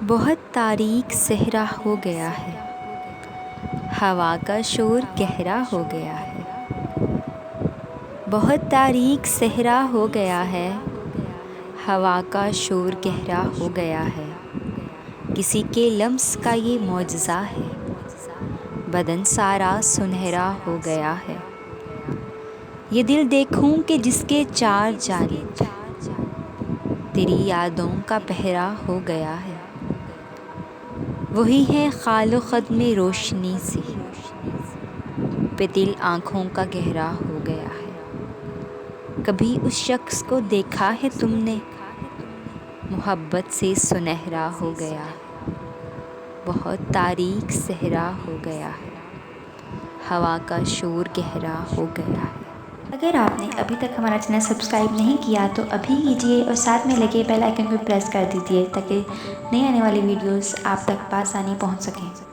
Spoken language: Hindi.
बहुत तारीक सहरा हो गया है, हवा का शोर गहरा हो गया है। बहुत तारीक सहरा हो गया है, हवा का शोर गहरा हो गया है। किसी के लम्स का ये मौजज़ा है, बदन सारा सुनहरा हो गया है। ये दिल देखूं कि जिसके चार जानिब तेरी यादों का पहरा हो गया है। वही है खालो ख़द में रोशनी सी, पे दिल आँखों का गहरा हो गया है। कभी उस शख्स को देखा है तुमने, मोहब्बत से सुनहरा हो गया है। बहुत तारीक सहरा हो गया है, हवा का शोर गहरा हो गया है। अगर आपने अभी तक हमारा चैनल सब्सक्राइब नहीं किया तो अभी कीजिए और साथ में लगे बेल आइकन को प्रेस कर दीजिए ताकि नई आने वाली वीडियोस आप तक आसानी पहुंच सकें।